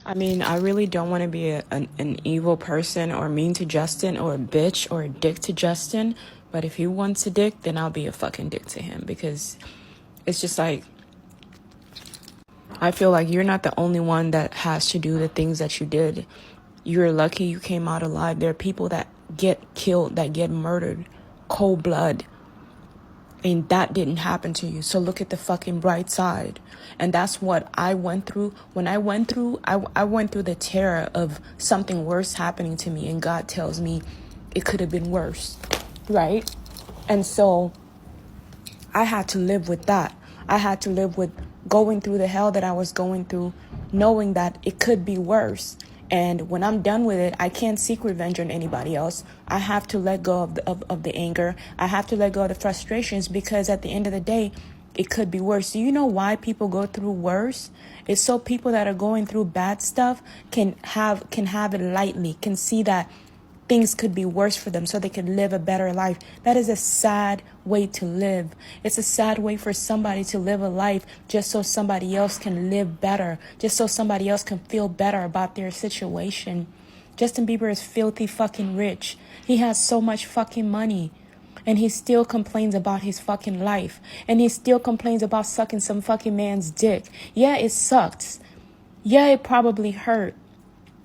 I mean, I really don't want to be an evil person or mean to Justin or a bitch or a dick to Justin. But if he wants a dick, then I'll be a fucking dick to him because it's just like, I feel like you're not the only one that has to do the things that you did. You're lucky you came out alive. There are people that get killed, that get murdered, cold blood. And that didn't happen to you. So look at the fucking bright side. And that's what I went through. When I went through, I went through the terror of something worse happening to me. And God tells me it could have been worse. Right? And so I had to live with that. I had to live with going through the hell that I was going through, knowing that it could be worse. And when I'm done with it, I can't seek revenge on anybody else. I have to let go of the anger. I have to let go of the frustrations because at the end of the day, it could be worse. Do you know why people go through worse? It's so people that are going through bad stuff can have it lightly, can see that things could be worse for them so they could live a better life. That is a sad way to live. It's a sad way for somebody to live a life just so somebody else can live better, just so somebody else can feel better about their situation. Justin Bieber is filthy fucking rich. He has so much fucking money. And he still complains about his fucking life. And he still complains about sucking some fucking man's dick. Yeah, it sucks. Yeah, it probably hurt.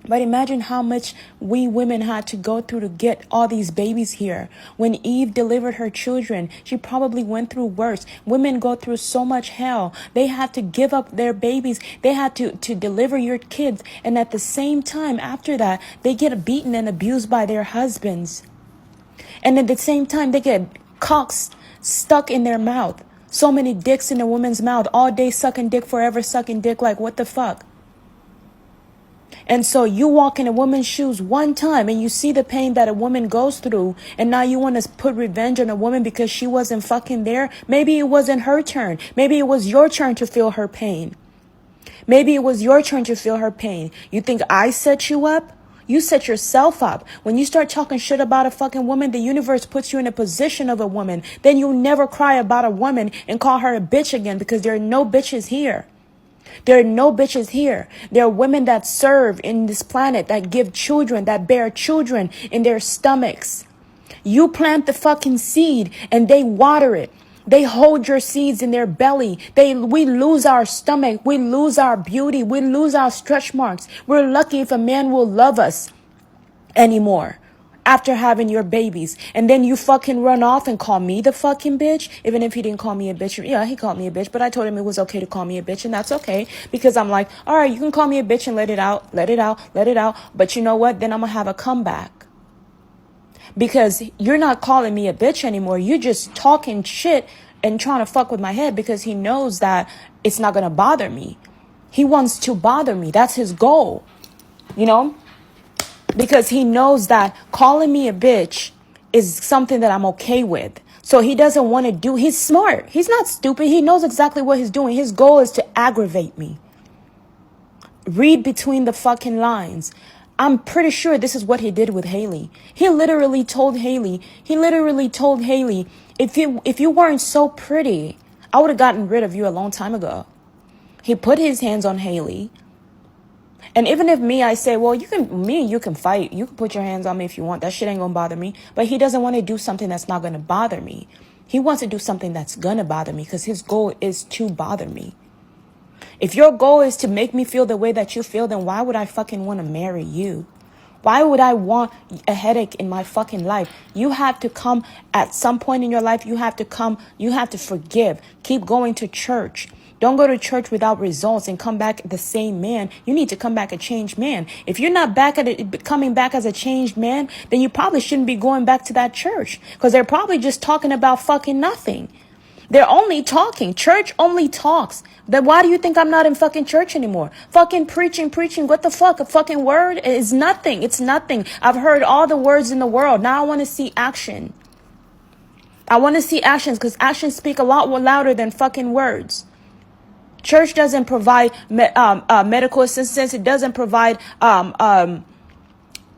But imagine how much we women had to go through to get all these babies here. When Eve delivered her children, she probably went through worse. Women go through so much hell. They had to give up their babies. They had to deliver your kids. And at the same time, after that, they get beaten and abused by their husbands. And at the same time, they get cocks stuck in their mouth. So many dicks in a woman's mouth. All day sucking dick, forever sucking dick. Like, what the fuck? And so you walk in a woman's shoes one time and you see the pain that a woman goes through. And now you want to put revenge on a woman because she wasn't fucking there. Maybe it wasn't her turn. Maybe it was your turn to feel her pain. Maybe it was your turn to feel her pain. You think I set you up? You set yourself up. When you start talking shit about a fucking woman, the universe puts you in a position of a woman. Then you'll never cry about a woman and call her a bitch again because there are no bitches here. There are no bitches here. There are women that serve in this planet, that give children, that bear children in their stomachs. You plant the fucking seed and they water it. They hold your seeds in their belly. We lose our stomach. We lose our beauty. We lose our stretch marks. We're lucky if a man will love us anymore after having your babies. And then you fucking run off and call me the fucking bitch. Even if he didn't call me a bitch. Yeah, he called me a bitch, but I told him it was okay to call me a bitch, and that's okay. Because I'm like, all right, you can call me a bitch and let it out, let it out, let it out. But you know what? Then I'm gonna have a comeback. Because you're not calling me a bitch anymore. You're just talking shit and trying to fuck with my head because he knows that it's not gonna bother me. He wants to bother me. That's his goal. You know? Because he knows that calling me a bitch is something that I'm okay with. So he doesn't want to do, he's smart. He's not stupid. He knows exactly what he's doing. His goal is to aggravate me. Read between the fucking lines. I'm pretty sure this is what he did with Haley. He literally told Haley, if you weren't so pretty, I would have gotten rid of you a long time ago. He put his hands on Haley. And even if I say, well, you can fight. You can put your hands on me if you want. That shit ain't gonna bother me. But he doesn't want to do something that's not gonna bother me. He wants to do something that's gonna bother me because his goal is to bother me. If your goal is to make me feel the way that you feel, then why would I fucking want to marry you? Why would I want a headache in my fucking life? You have to come at some point in your life. You have to forgive. Keep going to church. Don't go to church without results and come back the same man. You need to come back a changed man. If you're not coming back as a changed man, then you probably shouldn't be going back to that church because they're probably just talking about fucking nothing. They're only talking. Church only talks. Then why do you think I'm not in fucking church anymore? Fucking preaching. What the fuck? A fucking word is nothing. It's nothing. I've heard all the words in the world. Now I want to see action. I want to see actions because actions speak a lot louder than fucking words. Church doesn't provide medical assistance. It doesn't provide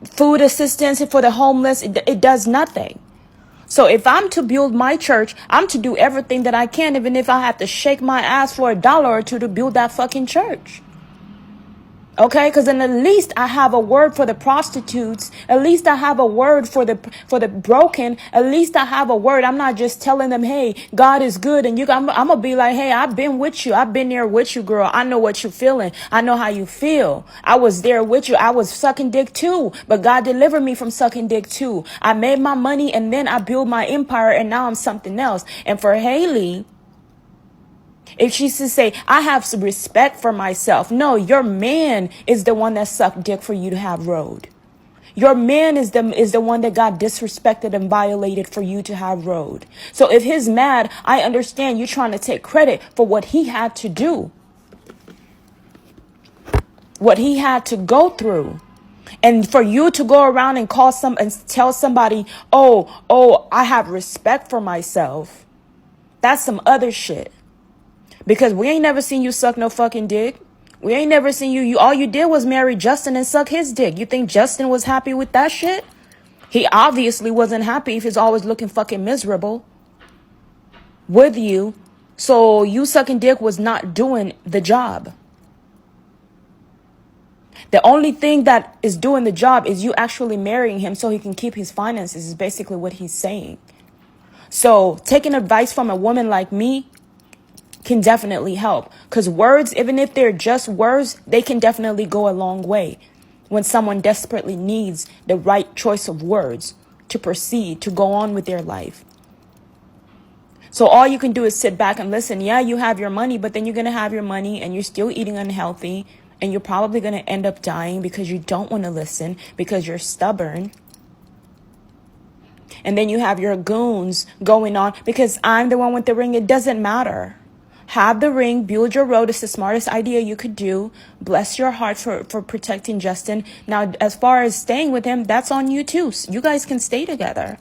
food assistance for the homeless. It does nothing. So if I'm to build my church, I'm to do everything that I can, even if I have to shake my ass for $1 or $2 to build that fucking church. Okay, because then at least I have a word for the prostitutes. At least I have a word for the broken. At least I have a word. I'm not just telling them, hey, God is good, and I'm gonna be like, hey, I've been with you. I've been there with you, girl. I know what you're feeling. I know how you feel. I was there with you. I was sucking dick too, but God delivered me from sucking dick too. I made my money, and then I built my empire, and now I'm something else. And for Haley, if she's to say, I have some respect for myself. No, your man is the one that sucked dick for you to have road. Your man is the one that got disrespected and violated for you to have road. So if he's mad, I understand you trying to take credit for what he had to do. What he had to go through. And for you to go around and tell somebody, oh, I have respect for myself. That's some other shit. Because we ain't never seen you suck no fucking dick. We ain't never seen you. All you did was marry Justin and suck his dick. You think Justin was happy with that shit? He obviously wasn't happy if he's always looking fucking miserable with you. So you sucking dick was not doing the job. The only thing that is doing the job is you actually marrying him so he can keep his finances, is basically what he's saying. So taking advice from a woman like me can definitely help, because words, even if they're just words, they can definitely go a long way when someone desperately needs the right choice of words to proceed, to go on with their life. So all you can do is sit back and listen. Yeah, you have your money, but then you're going to have your money and you're still eating unhealthy, and you're probably going to end up dying because you don't want to listen, because you're stubborn. And then you have your goons going on because I'm the one with the ring. It doesn't matter. Have the ring, build your road. It's the smartest idea you could do. Bless your heart for protecting Justin. Now, as far as staying with him, that's on you too. You guys can stay together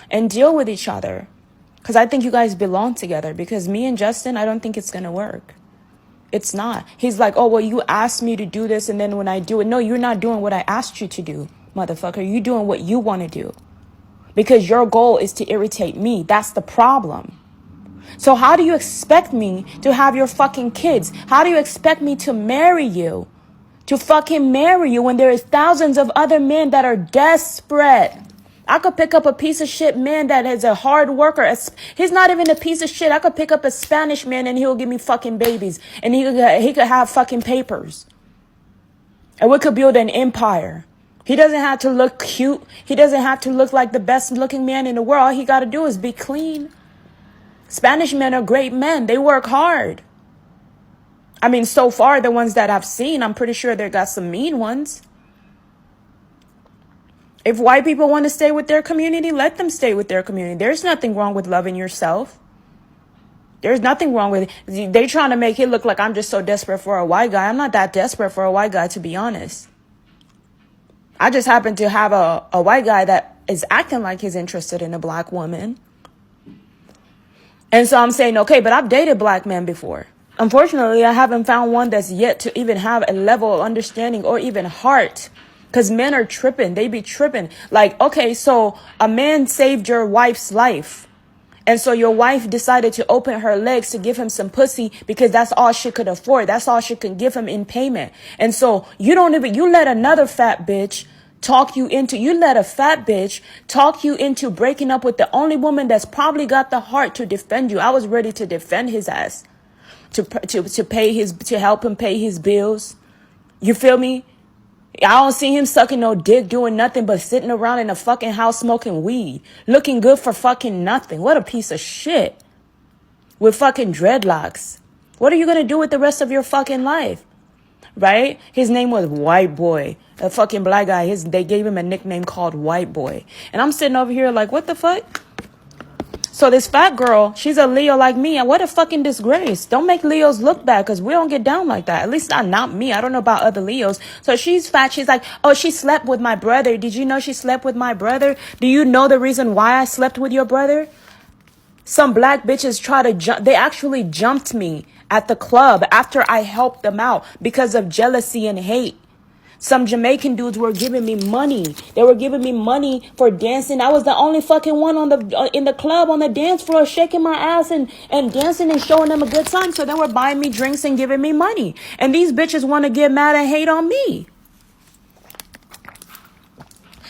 and deal with each other. Because I think you guys belong together. Because me and Justin, I don't think it's going to work. It's not. He's like, oh, well, you asked me to do this, and then when I do it, no, you're not doing what I asked you to do, motherfucker. You're doing what you want to do. Because your goal is to irritate me. That's the problem. So how do you expect me to have your fucking kids? How do you expect me to marry you? To fucking marry you when there is thousands of other men that are desperate? I could pick up a piece of shit man that is a hard worker. He's not even a piece of shit. I could pick up a Spanish man and he'll give me fucking babies. And he could have fucking papers. And we could build an empire. He doesn't have to look cute. He doesn't have to look like the best looking man in the world. All he got to do is be clean. Spanish men are great men. They work hard. I mean, so far, the ones that I've seen, I'm pretty sure they got some mean ones. If white people want to stay with their community, let them stay with their community. There's nothing wrong with loving yourself. There's nothing wrong with it. They trying to make it look like I'm just so desperate for a white guy. I'm not that desperate for a white guy, to be honest. I just happen to have a white guy that is acting like he's interested in a black woman. And so I'm saying, okay, but I've dated black men before. Unfortunately, I haven't found one that's yet to even have a level of understanding or even heart. Because men are tripping. They be tripping. Like, okay, so a man saved your wife's life. And so your wife decided to open her legs to give him some pussy because that's all she could afford. That's all she could give him in payment. And so you let another fat bitch you let a fat bitch talk you into breaking up with the only woman that's probably got the heart to defend you. I was ready to defend his ass, to help him pay his bills. You feel me? I don't see him sucking no dick, doing nothing but sitting around in a fucking house smoking weed, looking good for fucking nothing. What a piece of shit. With fucking dreadlocks. What are you gonna do with the rest of your fucking life? Right? His name was White Boy. A fucking black guy. They gave him a nickname called White Boy. And I'm sitting over here like, what the fuck? So this fat girl, she's a Leo like me. And what a fucking disgrace. Don't make Leos look bad, because we don't get down like that. At least not me. I don't know about other Leos. So she's fat. She's like, oh, she slept with my brother. Did you know she slept with my brother? Do you know the reason why I slept with your brother? Some black bitches they actually jumped me at the club after I helped them out because of jealousy and hate. Some Jamaican dudes were giving me money. They were giving me money for dancing. I was the only fucking one on the in the club on the dance floor shaking my ass and dancing and showing them a good time. So they were buying me drinks and giving me money. And these bitches want to get mad and hate on me.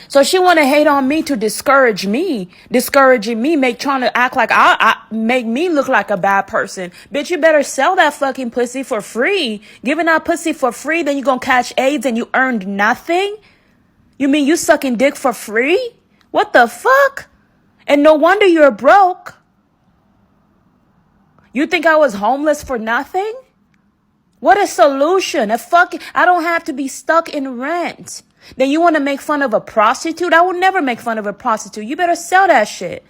So she want to hate on me to discouraging me, trying to act like I make me look like a bad person. Bitch, you better sell that fucking pussy for free. Giving that pussy for free, then you gonna catch AIDS and you earned nothing? You mean you sucking dick for free? What the fuck? And no wonder you're broke. You think I was homeless for nothing? What a solution. I don't have to be stuck in rent. Then you want to make fun of a prostitute? I will never make fun of a prostitute. You better sell that shit.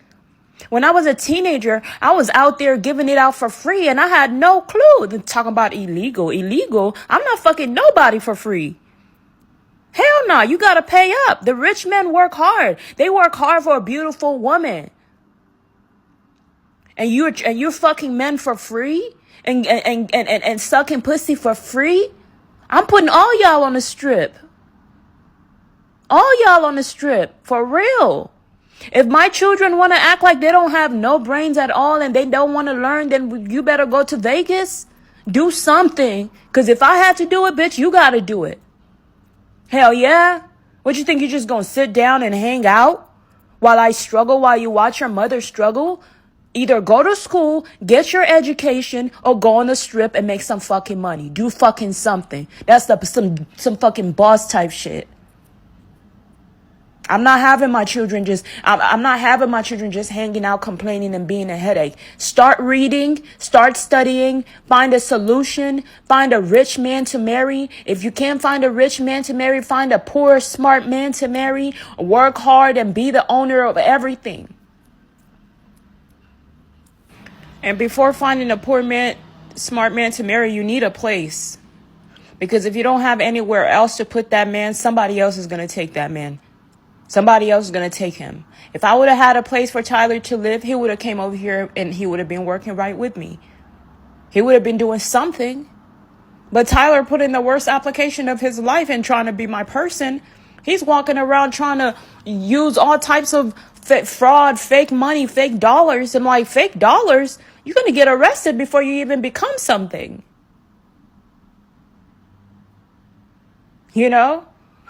When I was a teenager, I was out there giving it out for free and I had no clue. They're talking about illegal. Illegal? I'm not fucking nobody for free. Hell no, you gotta pay up. The rich men work hard. They work hard for a beautiful woman. And you're fucking men for free? And sucking pussy for free? I'm putting all y'all on the strip. All y'all on the strip. For real. If my children want to act like they don't have no brains at all and they don't want to learn, then you better go to Vegas. Do something. Because if I had to do it, bitch, you got to do it. Hell yeah. What you think, you're just going to sit down and hang out while I struggle, while you watch your mother struggle? Either go to school, get your education, or go on the strip and make some fucking money. Do fucking something. That's some fucking boss type shit. I'm not having my children just hanging out, complaining and being a headache. Start reading, start studying, find a solution, find a rich man to marry. If you can't find a rich man to marry, find a poor, smart man to marry. Work hard and be the owner of everything. And before finding a poor man, smart man to marry, you need a place. Because if you don't have anywhere else to put that man, somebody else is going to take that man. Somebody else is going to take him. If I would have had a place for Tyler to live, he would have came over here and he would have been working right with me. He would have been doing something. But Tyler put in the worst application of his life and trying to be my person. He's walking around trying to use all types of fraud, fake money, fake dollars. I'm like, fake dollars? You're going to get arrested before you even become something. You know?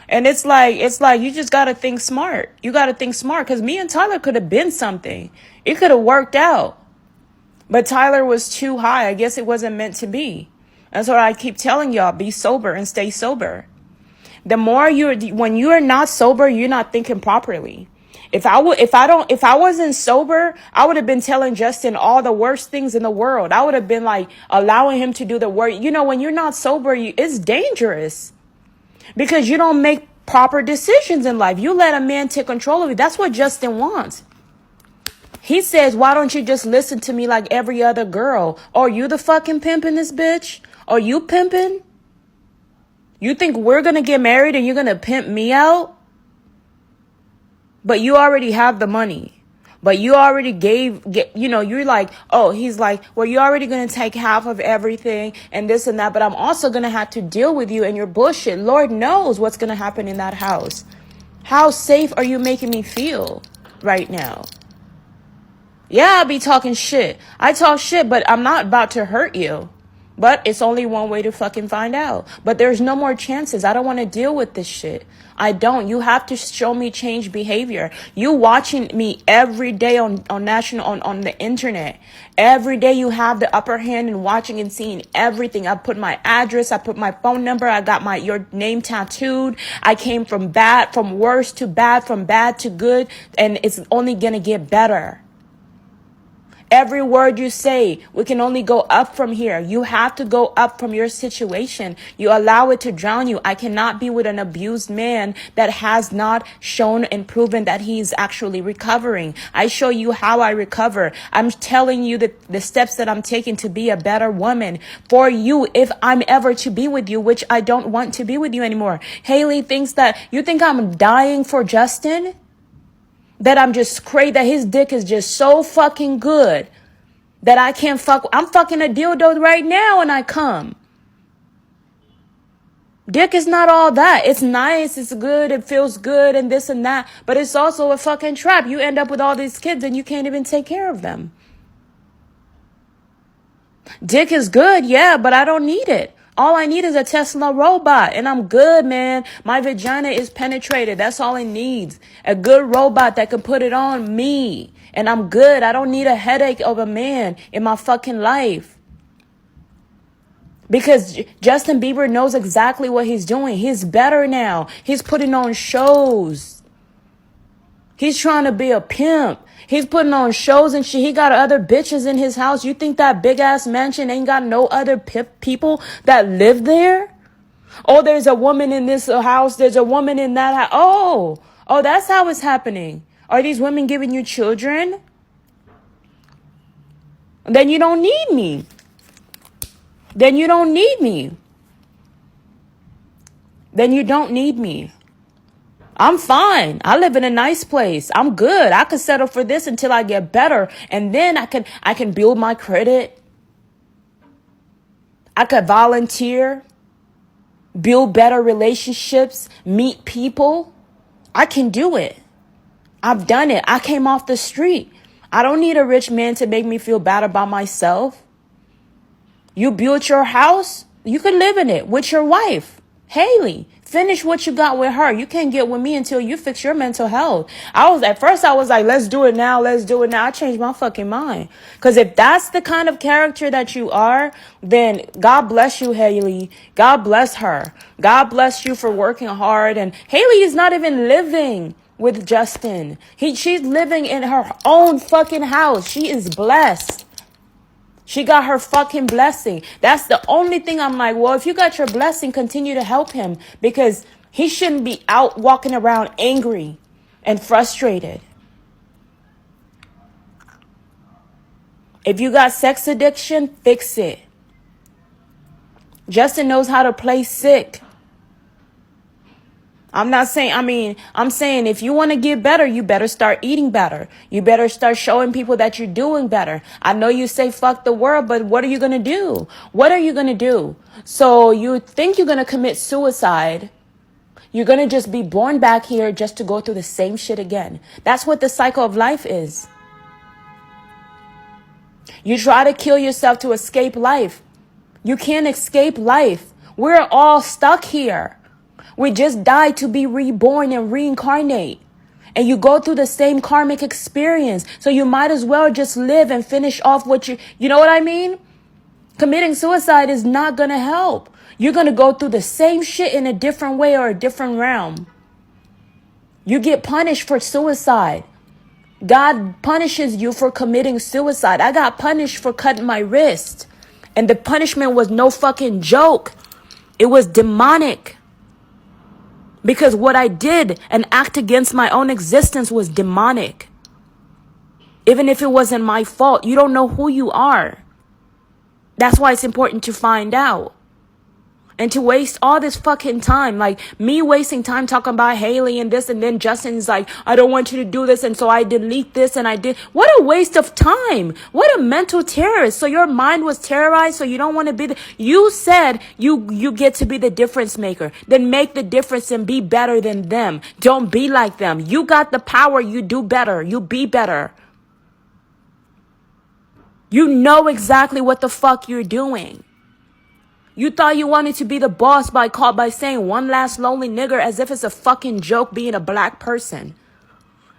And it's like you just got to think smart. You got to think smart, because me and Tyler could have been something. It could have worked out. But Tyler was too high. I guess it wasn't meant to be. That's what I keep telling y'all. Be sober and stay sober. When you are not sober, you're not thinking properly. If I wasn't sober, I would have been telling Justin all the worst things in the world. I would have been like allowing him to do the work. You know, when you're not sober, it's dangerous. Because you don't make proper decisions in life. You let a man take control of you. That's what Justin wants. He says, why don't you just listen to me like every other girl? Are you the fucking pimping this bitch? Are you pimping? You think we're going to get married and you're going to pimp me out? But you already have the money. But you already you're like, oh, he's like, well, you're already going to take half of everything and this and that. But I'm also going to have to deal with you and your bullshit. Lord knows what's going to happen in that house. How safe are you making me feel right now? Yeah, I'll be talking shit. I talk shit, but I'm not about to hurt you. But it's only one way to fucking find out. But there's no more chances. I don't want to deal with this shit. I don't. You have to show me change behavior. You watching me every day on the internet. Every day you have the upper hand in watching and seeing everything. I put my address. I put my phone number. I got your name tattooed. I came from worse to bad, from bad to good. And it's only going to get better. Every word you say, we can only go up from here. You have to go up from your situation. You allow it to drown you. I cannot be with an abused man that has not shown and proven that he's actually recovering. I show you how I recover. I'm telling you the steps that I'm taking to be a better woman for you if I'm ever to be with you, which I don't want to be with you anymore. Haley thinks that you think I'm dying for Justin? That I'm just crazy, that his dick is just so fucking good that I can't fuck. I'm fucking a dildo right now and I come. Dick is not all that. It's nice, it's good, it feels good, and this and that. But it's also a fucking trap. You end up with all these kids and you can't even take care of them. Dick is good, yeah, but I don't need it. All I need is a Tesla robot, and I'm good, man. My vagina is penetrated. That's all it needs. A good robot that can put it on me, and I'm good. I don't need a headache of a man in my fucking life. Because Justin Bieber knows exactly what he's doing. He's better now. He's putting on shows. He's trying to be a pimp. He's putting on shows and shit. He got other bitches in his house. You think that big ass mansion ain't got no other people that live there? Oh, there's a woman in this house. There's a woman in that house. Oh, that's how it's happening. Are these women giving you children? Then you don't need me. Then you don't need me. Then you don't need me. I'm fine. I live in a nice place. I'm good. I could settle for this until I get better. And then I can build my credit. I could volunteer, build better relationships, meet people. I can do it. I've done it. I came off the street. I don't need a rich man to make me feel bad about myself. You built your house. You can live in it with your wife, Haley. Finish what you got with her. You can't get with me until you fix your mental health. At first I was like, let's do it now. Let's do it now. I changed my fucking mind. Because if that's the kind of character that you are, then God bless you, Haley. God bless her. God bless you for working hard. And Haley is not even living with Justin. She's living in her own fucking house. She is blessed. She got her fucking blessing. That's the only thing I'm like, well, if you got your blessing, continue to help him, because he shouldn't be out walking around angry and frustrated. If you got sex addiction, fix it. Justin knows how to play sick. I'm saying if you want to get better, you better start eating better. You better start showing people that you're doing better. I know you say fuck the world, but what are you going to do? What are you going to do? So you think you're going to commit suicide. You're going to just be born back here just to go through the same shit again. That's what the cycle of life is. You try to kill yourself to escape life. You can't escape life. We're all stuck here. We just died to be reborn and reincarnate. And you go through the same karmic experience. So you might as well just live and finish off you know what I mean? Committing suicide is not going to help. You're going to go through the same shit in a different way or a different realm. You get punished for suicide. God punishes you for committing suicide. I got punished for cutting my wrist. And the punishment was no fucking joke. It was demonic. Because what I did, an act against my own existence, was demonic. Even if it wasn't my fault, you don't know who you are. That's why it's important to find out. And to waste all this fucking time, like me wasting time talking about Haley and this, and then Justin's like, I don't want you to do this, and so I delete this, and I did. What a waste of time. What a mental terrorist. So your mind was terrorized, so you don't want to be you said you get to be the difference maker. Then make the difference and be better than them. Don't be like them. You got the power. You do better. You be better. You know exactly what the fuck you're doing. You thought you wanted to be the boss by saying one last lonely nigger, as if it's a fucking joke being a black person.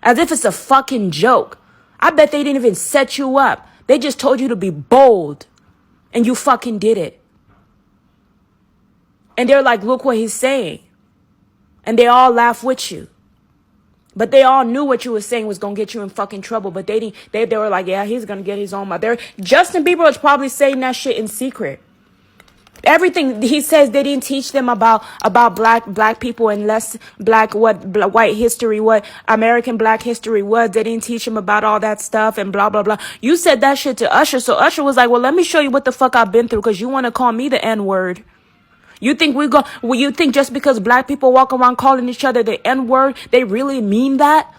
As if it's a fucking joke. I bet they didn't even set you up. They just told you to be bold. And you fucking did it. And they're like, look what he's saying. And they all laugh with you. But they all knew what you were saying was going to get you in fucking trouble. But they were like, yeah, he's going to get his own mouth. Justin Bieber was probably saying that shit in secret. Everything he says, they didn't teach them about black people and less white history, what American black history was. They didn't teach him about all that stuff and blah, blah, blah. You said that shit to Usher. So Usher was like, well, let me show you what the fuck I've been through, because you want to call me the N-word. You think you think just because black people walk around calling each other the N-word, they really mean that?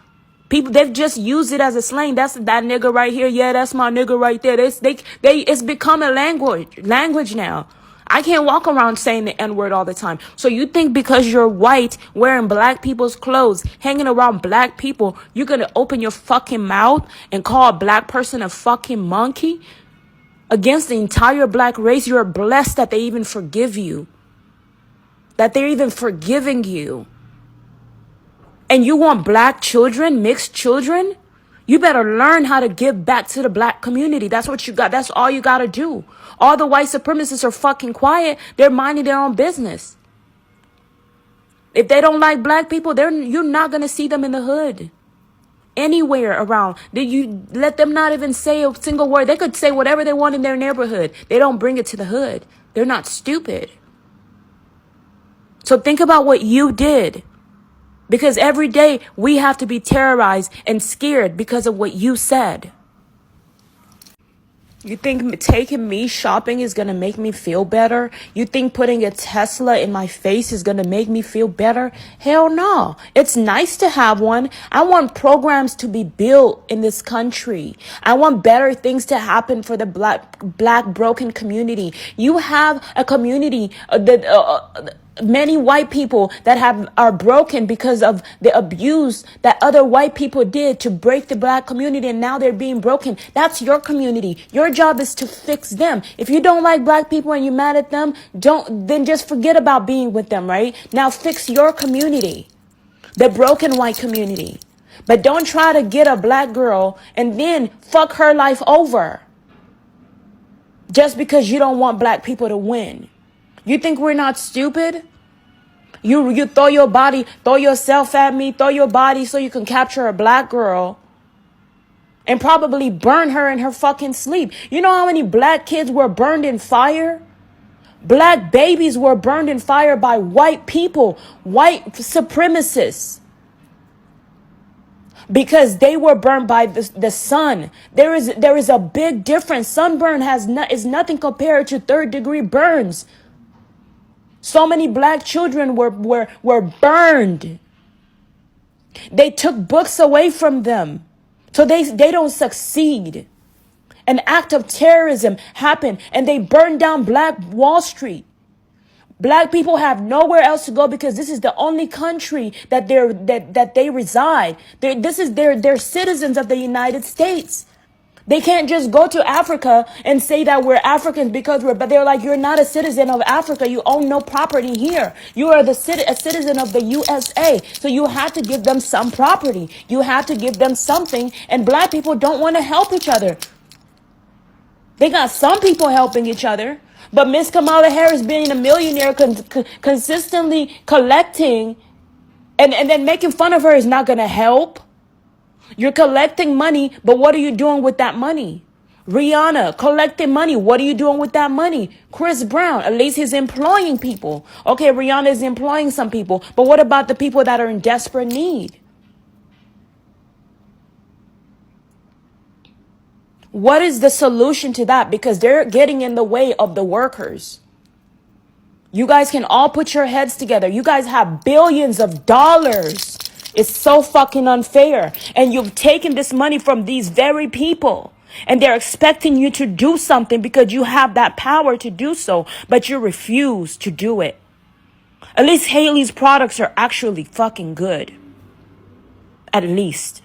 People, they've just used it as a slang. That's that nigga right here. Yeah, that's my nigga right there. It's become a language now. I can't walk around saying the N-word all the time. So you think because you're white, wearing black people's clothes, hanging around black people, you're going to open your fucking mouth and call a black person a fucking monkey against the entire black race? You're blessed that they even forgive you, that they're even forgiving you. And you want black children, mixed children? You better learn how to give back to the black community. That's what you got. That's all you got to do. All the white supremacists are fucking quiet. They're minding their own business. If they don't like black people, you're not going to see them in the hood. Anywhere around. You let them not even say a single word. They could say whatever they want in their neighborhood. They don't bring it to the hood. They're not stupid. So think about what you did. Because every day we have to be terrorized and scared because of what you said. You think taking me shopping is going to make me feel better? You think putting a Tesla in my face is going to make me feel better? Hell no. It's nice to have one. I want programs to be built in this country. I want better things to happen for the black broken community. You have a community many white people that are broken because of the abuse that other white people did to break the black community, and now they're being broken. That's your community. Your job is to fix them. If you don't like black people and you're mad at them, then just forget about being with them, right? Now fix your community, the broken white community. But don't try to get a black girl and then fuck her life over just because you don't want black people to win. You think we're not stupid? You throw yourself at me, throw your body so you can capture a black girl and probably burn her in her fucking sleep. You know how many black kids were burned in fire? Black babies were burned in fire by white people, white supremacists. Because they were burned by the sun. There is a big difference. Sunburn is nothing compared to third-degree burns. So many black children were burned. They took books away from them so they don't succeed. An act of terrorism happened and they burned down Black Wall Street. Black people have nowhere else to go because this is the only country that they reside. They're citizens of the United States. They can't just go to Africa and say that we're Africans but they're like, you're not a citizen of Africa. You own no property here. You are a citizen of the USA. So you have to give them some property. You have to give them something. And black people don't want to help each other. They got some people helping each other. But Miss Kamala Harris being a millionaire, consistently collecting and then making fun of her is not going to help. You're collecting money, but what are you doing with that money? Rihanna, collecting money. What are you doing with that money? Chris Brown, at least he's employing people. Okay, Rihanna is employing some people, but what about the people that are in desperate need? What is the solution to that? Because they're getting in the way of the workers. You guys can all put your heads together. You guys have billions of dollars. It's so fucking unfair. And you've taken this money from these very people. And they're expecting you to do something because you have that power to do so. But you refuse to do it. At least Haley's products are actually fucking good. At least.